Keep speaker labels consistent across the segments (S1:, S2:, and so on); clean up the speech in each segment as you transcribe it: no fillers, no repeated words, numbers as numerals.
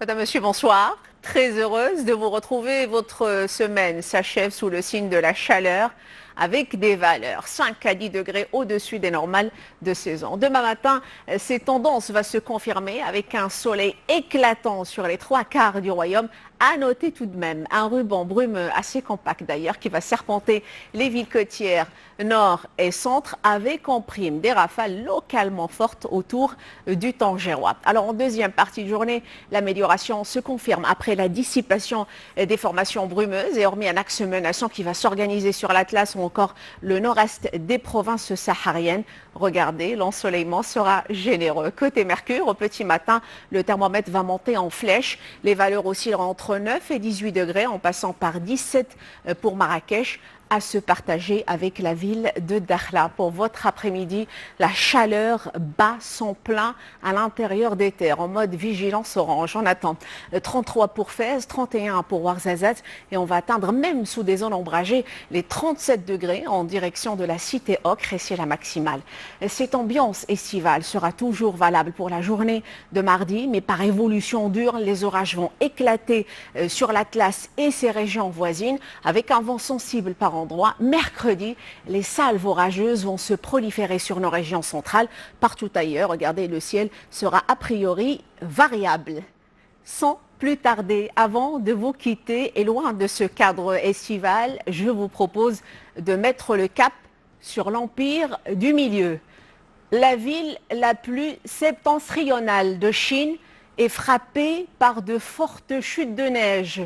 S1: Madame, Monsieur, bonsoir. Très heureuse de vous retrouver. Votre semaine s'achève sous le signe de la chaleur avec des valeurs 5 à 10 degrés au-dessus des normales de saison. Demain matin, ces tendances vont se confirmer avec un soleil éclatant sur les 3/4 du royaume. À noter tout de même un ruban brumeux assez compact d'ailleurs qui va serpenter les villes côtières nord et centre avec en prime des rafales localement fortes autour du Tangérois. Alors en deuxième partie de journée, l'amélioration se confirme après la dissipation des formations brumeuses et hormis un axe menaçant qui va s'organiser sur l'Atlas ou encore le nord-est des provinces sahariennes. Regardez, l'ensoleillement sera généreux. Côté Mercure, au petit matin, le thermomètre va monter en flèche. Les valeurs oscilleront entre 9 et 18 degrés en passant par 17 pour Marrakech, à se partager avec la ville de Dakhla. Pour votre après-midi, la chaleur bat son plein à l'intérieur des terres en mode vigilance orange. On attend 33 pour Fès, 31 pour Ouarzazate et on va atteindre même sous des zones ombragées les 37 degrés en direction de la cité Ocre et c'est la maximale. Cette ambiance estivale sera toujours valable pour la journée de mardi, mais par évolution dure, les orages vont éclater sur l'Atlas et ses régions voisines avec un vent sensible par endroit. Mercredi, les salves orageuses vont se proliférer sur nos régions centrales. Partout ailleurs, regardez, le ciel sera a priori variable. Sans plus tarder, avant de vous quitter et loin de ce cadre estival, je vous propose de mettre le cap sur l'Empire du Milieu. La ville la plus septentrionale de Chine est frappée par de fortes chutes de neige.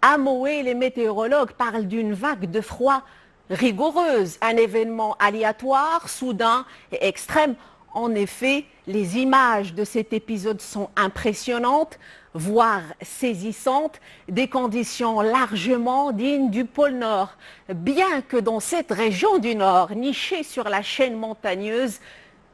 S1: À Moé, les météorologues parlent d'une vague de froid rigoureuse, un événement aléatoire, soudain et extrême. En effet, les images de cet épisode sont impressionnantes, voire saisissantes, des conditions largement dignes du pôle Nord. Bien que dans cette région du Nord, nichée sur la chaîne montagneuse,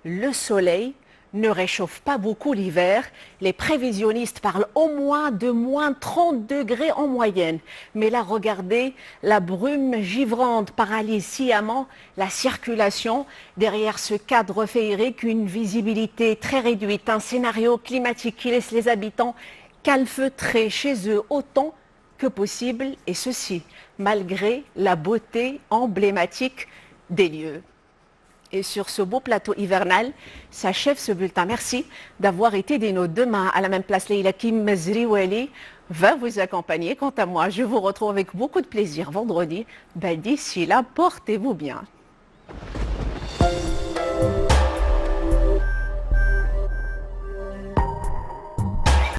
S1: le soleil ne réchauffe pas beaucoup l'hiver. Les prévisionnistes parlent au moins de moins 30 degrés en moyenne. Mais là, regardez, la brume givrante paralyse sciemment la circulation. Derrière ce cadre féerique, une visibilité très réduite, un scénario climatique qui laisse les habitants calfeutrés chez eux autant que possible. Et ceci, malgré la beauté emblématique des lieux. Et sur ce beau plateau hivernal, s'achève ce bulletin. Merci d'avoir été des nôtres. Demain, à la même place, Leïla Kim Mezrioueli va vous accompagner. Quant à moi, je vous retrouve avec beaucoup de plaisir vendredi. D'ici là, portez-vous bien.